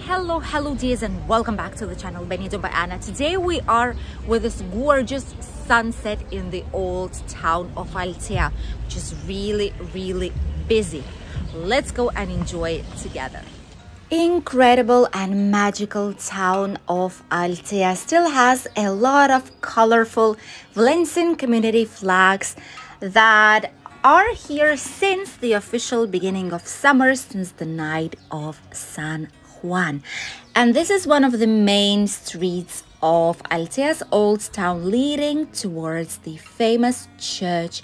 Hello dears, and welcome back to the channel Benidorm by Anna. Today we are with this gorgeous sunset in the old town of Altea, which is really busy. Let's go and enjoy it together. Incredible and magical town of Altea still has a lot of colorful Valencian community flags that are here since the official beginning of summer, since the night of San Juan. And this is one of the main streets of Altea's Old Town, leading towards the famous church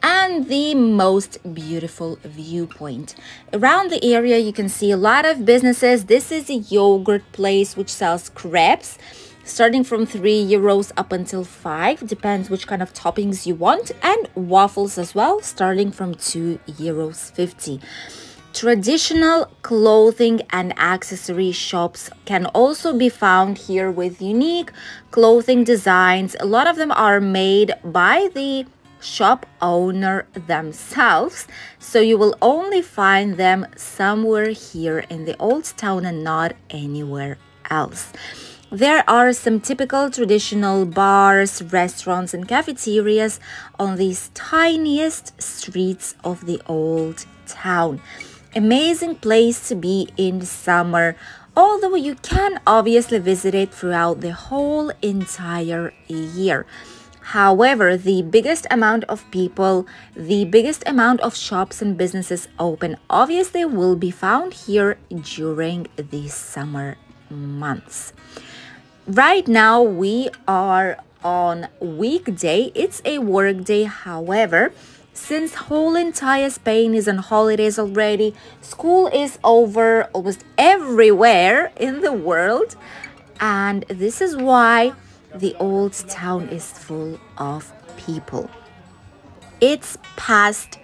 and the most beautiful viewpoint. Around the area you can see a lot of businesses. This is a yogurt place which sells crepes starting from €3 up until 5, depends which kind of toppings you want, and waffles as well, starting from €2.50. Traditional clothing and accessory shops can also be found here with unique clothing designs. A lot of them are made by the shop owner themselves, so you will only find them somewhere here in the old town and not anywhere else. There are some typical traditional bars, restaurants and cafeterias on these tiniest streets of the old town. Amazing place to be in summer, although you can obviously visit it throughout the whole entire year. However, the biggest amount of people, the biggest amount of shops and businesses open obviously will be found here during the summer months. Right now we are on weekday. It's a work day. However, since whole entire Spain is on holidays already, school is over almost everywhere in the world, and this is why the old town is full of people. It's past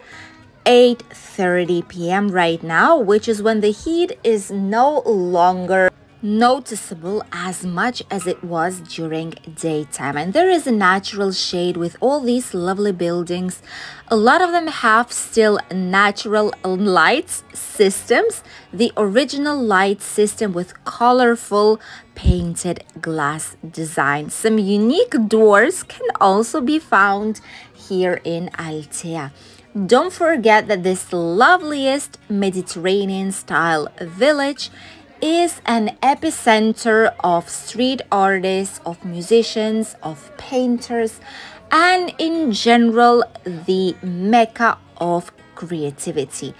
8:30 p.m. right now, which is when the heat is no longer noticeable as much as it was during daytime, and there is a natural shade with all these lovely buildings. A lot of them have still natural light systems, the original light system with colorful painted glass design. Some unique doors can also be found here in Altea. Don't forget that this loveliest Mediterranean style village is an epicenter of street artists, of musicians, of painters, and in general the mecca of creativity,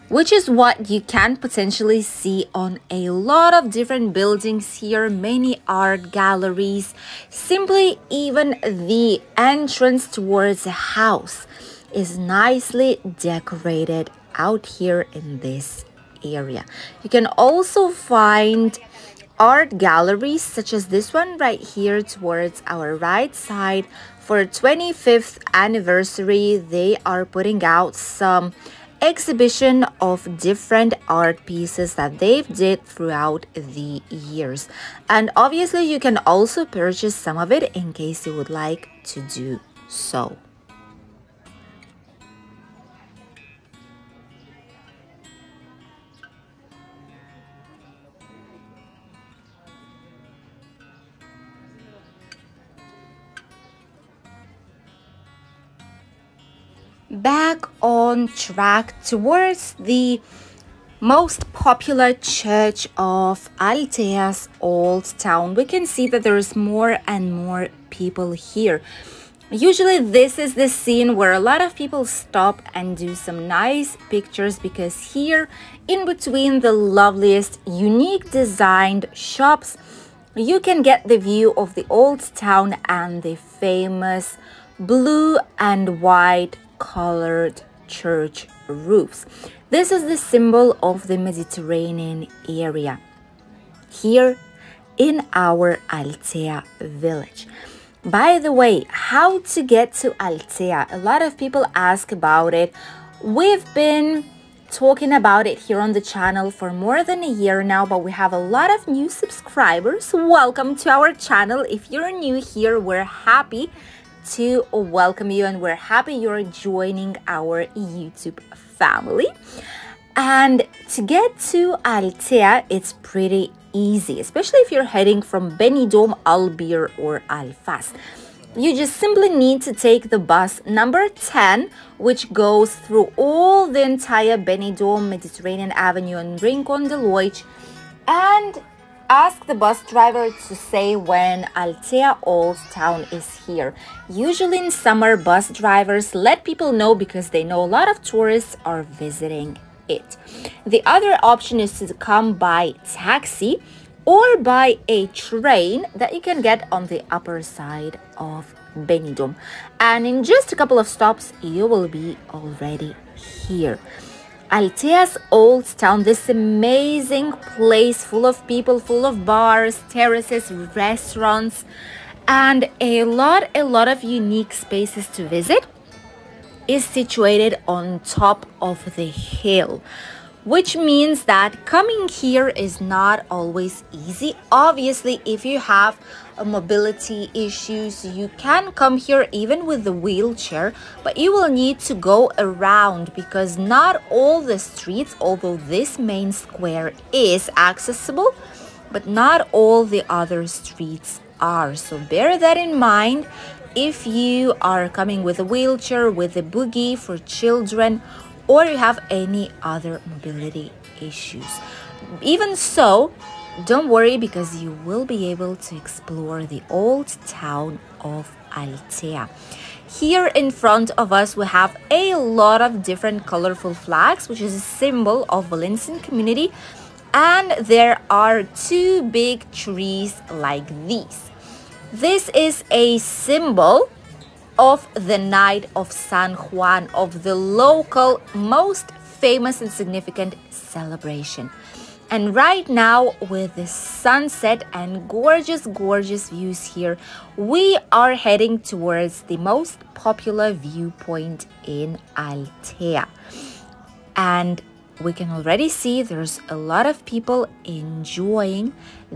which is what you can potentially see on a lot of different buildings here. Many art galleries, simply even the entrance towards a house is nicely decorated out here in this area. You can also find art galleries such as this one right here towards our right side. For 25th anniversary, they are putting out some exhibition of different art pieces that they've did throughout the years, and obviously you can also purchase some of it in case you would like to do so. Back on track towards the most popular church of Altea's Old Town, we can see that there is more and more people here. Usually this is the scene where a lot of people stop and do some nice pictures, because here in between the loveliest unique designed shops you can get the view of the old town and the famous blue and white colored church roofs. This is the symbol of the Mediterranean area here in our Altea village. By the way, how to get to Altea? A lot of people ask about it. We've been talking about it here on the channel for more than a year now, but we have a lot of new subscribers. Welcome to our channel. If you're new here, we're happy to welcome you, and we're happy you're joining our YouTube family. And to get to Altea, it's pretty easy, especially if you're heading from Benidorm, Albir, or Alfas. You just simply need to take the bus number 10, which goes through all the entire Benidorm, Mediterranean Avenue, and Rincon de Loix, and ask the bus driver to say when Altea Old Town is here. Usually in summer, bus drivers let people know because they know a lot of tourists are visiting it. The other option is to come by taxi or by a train that you can get on the upper side of Benidorm. And in just a couple of stops, you will be already here. Altea's Old Town, this amazing place full of people, full of bars, terraces, restaurants, and a lot of unique spaces to visit, is situated on top of the hill, which means that coming here is not always easy. Obviously, if you have mobility issues, you can come here even with the wheelchair, but you will need to go around because not all the streets, although this main square is accessible, but not all the other streets are. So bear that in mind if you are coming with a wheelchair, with a buggy for children, or you have any other mobility issues. Even so, don't worry, because you will be able to explore the old town of Altea. Here in front of us, we have a lot of different colorful flags, which is a symbol of Valencian community. And there are two big trees like these. This is a symbol of the night of San Juan, of the local most famous and significant celebration. And right now, with the sunset and gorgeous views here, we are heading towards the most popular viewpoint in Altea. And we can already see there's a lot of people enjoying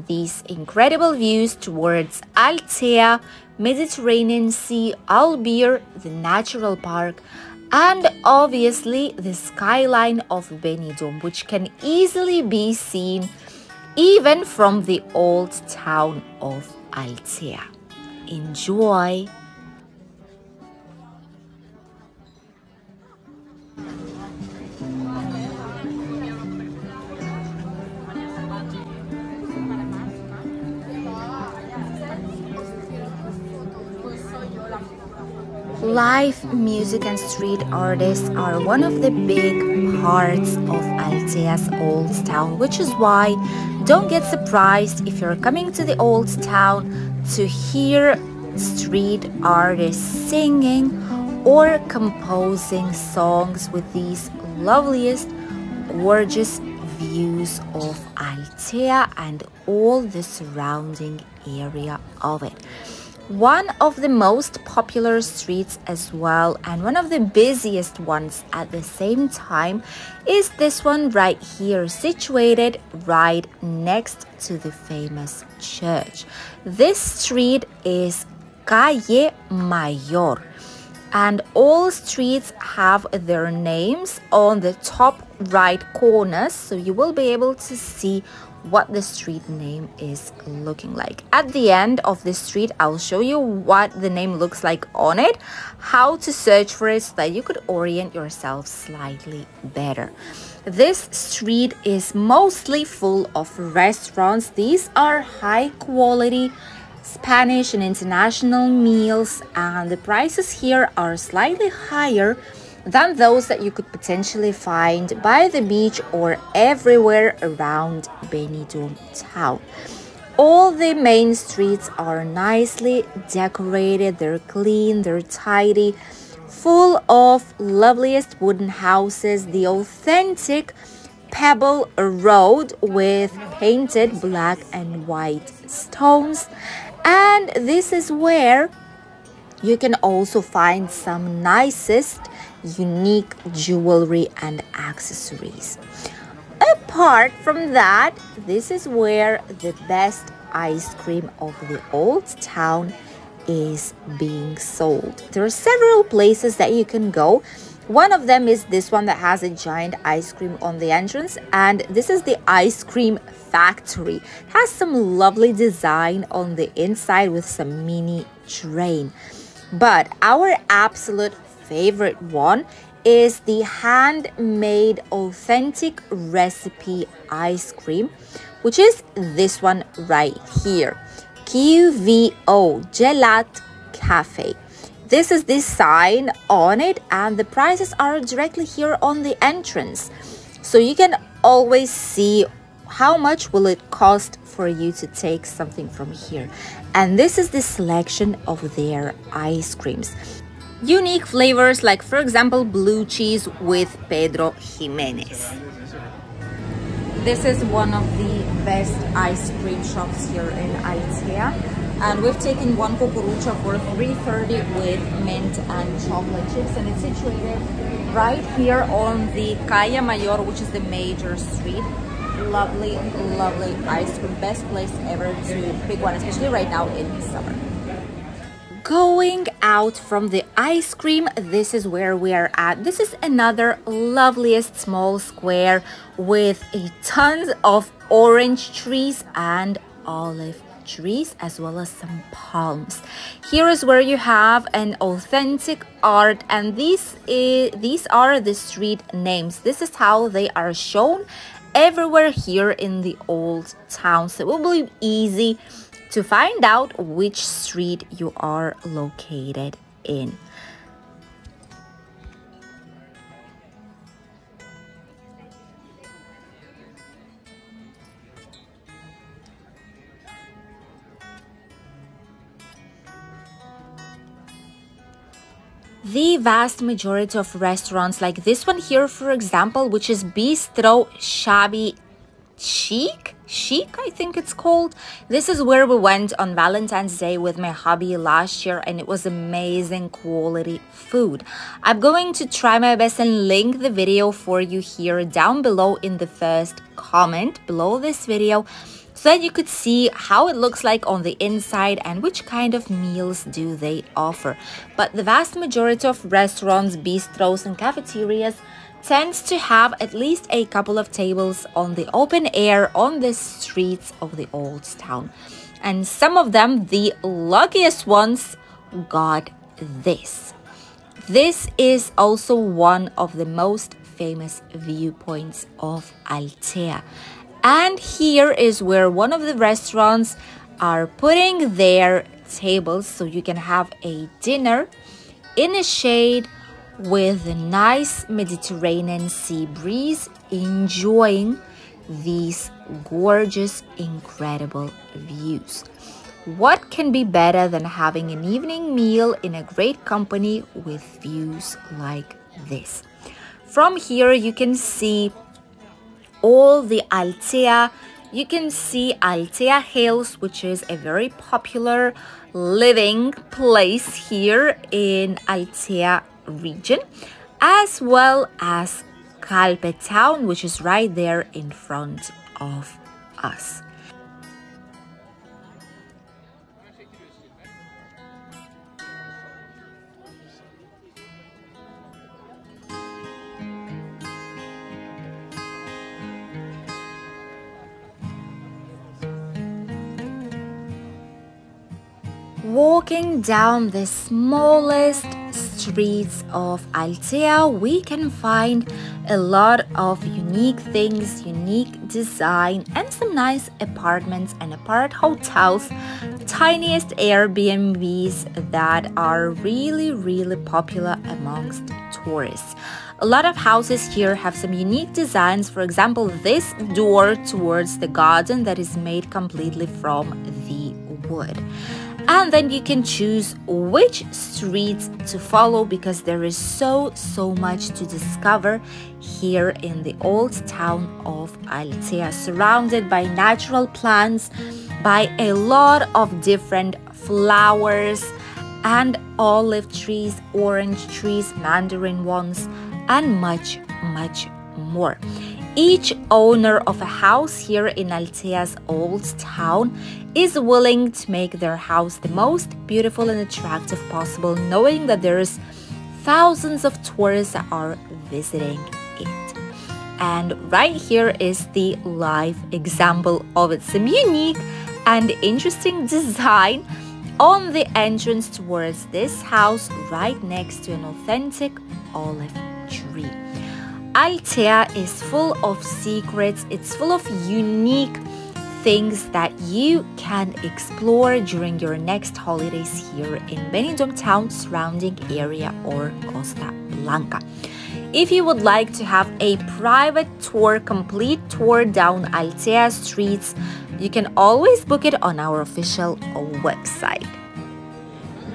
these incredible views towards Altea, Mediterranean Sea, Albir, the natural park, and obviously the skyline of Benidorm, which can easily be seen even from the old town of Altea. Enjoy! Live music and street artists are one of the big parts of Altea's Old Town, which is why don't get surprised if you're coming to the Old Town to hear street artists singing or composing songs with these loveliest, gorgeous views of Altea and all the surrounding area of it. One of the most popular streets as well, and one of the busiest ones at the same time, is this one right here, situated right next to the famous church. This street is Calle Mayor, and all streets have their names on the top right corners, so you will be able to see what the street name is looking like. At the end of the street, I'll show you what the name looks like on it, how to search for it so that you could orient yourself slightly better. This street is mostly full of restaurants. These are high quality Spanish and international meals, and the prices here are slightly higher than those that you could potentially find by the beach or everywhere around Benidorm town. All the main streets are nicely decorated, they're clean, they're tidy, full of loveliest wooden houses, the authentic pebble road with painted black and white stones. And this is where you can also find some nicest unique jewelry and accessories. Apart from that, this is where the best ice cream of the old town is being sold. There are several places that you can go. One of them is this one that has a giant ice cream on the entrance, and this is the ice cream factory. It has some lovely design on the inside with some mini train. But our absolute favorite one is the handmade authentic recipe ice cream, which is this one right here, QVO Gelat Cafe. This is the sign on it, and the prices are directly here on the entrance, so you can always see how much will it cost for you to take something from here. And this is the selection of their ice creams. Unique flavors, like for example blue cheese with Pedro Jimenez. This is one of the best ice cream shops here in Altea, and we've taken one cucurucha for $3.30 with mint and chocolate chips, and it's situated right here on the Calle Mayor, which is the major street. Lovely, lovely ice cream. Best place ever to pick one, especially right now in summer. Going out from the ice cream, this is where we are at. This is another loveliest small square with a tons of orange trees and olive trees, as well as some palms. Here is where you have an authentic art, and these are the street names. This is how they are shown everywhere here in the old town, so it will be easy to find out which street you are located in. The vast majority of restaurants, like this one here, for example, which is Bistro Shabby Chic, I think it's called. This is where we went on Valentine's Day with my hubby last year, and it was amazing quality food. I'm going to try my best and link the video for you here down below in the first comment below this video, so that you could see how it looks like on the inside and which kind of meals do they offer. But the vast majority of restaurants, bistros and cafeterias tends to have at least a couple of tables on the open air on the streets of the old town. And some of them, the luckiest ones, got this. This is also one of the most famous viewpoints of Altea. And here is where one of the restaurants are putting their tables, so you can have a dinner in a shade with a nice Mediterranean sea breeze, enjoying these gorgeous, incredible views. What can be better than having an evening meal in a great company with views like this? From here you can see all the Altea. You can see Altea Hills, which is a very popular living place here in Altea region, as well as Calpe Town, which is right there in front of us. Walking down the smallest streets of Altea, we can find a lot of unique things, unique design, and some nice apartments and apart hotels, tiniest Airbnbs that are really popular amongst tourists. A lot of houses here have some unique designs. For example, this door towards the garden that is made completely from the wood. And then you can choose which streets to follow, because there is so much to discover here in the old town of Altea, surrounded by natural plants, by a lot of different flowers and olive trees, orange trees, mandarin ones, and much more. Each owner of a house here in Altea's old town is willing to make their house the most beautiful and attractive possible, knowing that there is thousands of tourists are visiting it. And right here is the live example of its unique and interesting design on the entrance towards this house, right next to an authentic olive tree. Altea is full of secrets. It's full of unique things that you can explore during your next holidays here in Benidorm town, surrounding area, or Costa Blanca. If you would like to have a private tour, complete tour down Altea streets, you can always book it on our official website.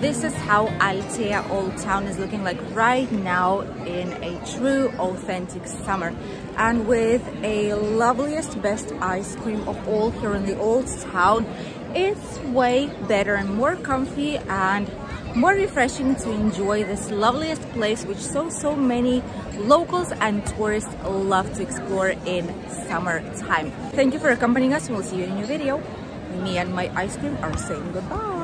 This is how Altea Old Town is looking like right now in a true authentic summer, and with a loveliest best ice cream of all here in the Old Town. It's way better and more comfy and more refreshing to enjoy this loveliest place, which so many locals and tourists love to explore in summertime. Thank you for accompanying us. We'll see you in a new video. Me and my ice cream are saying goodbye.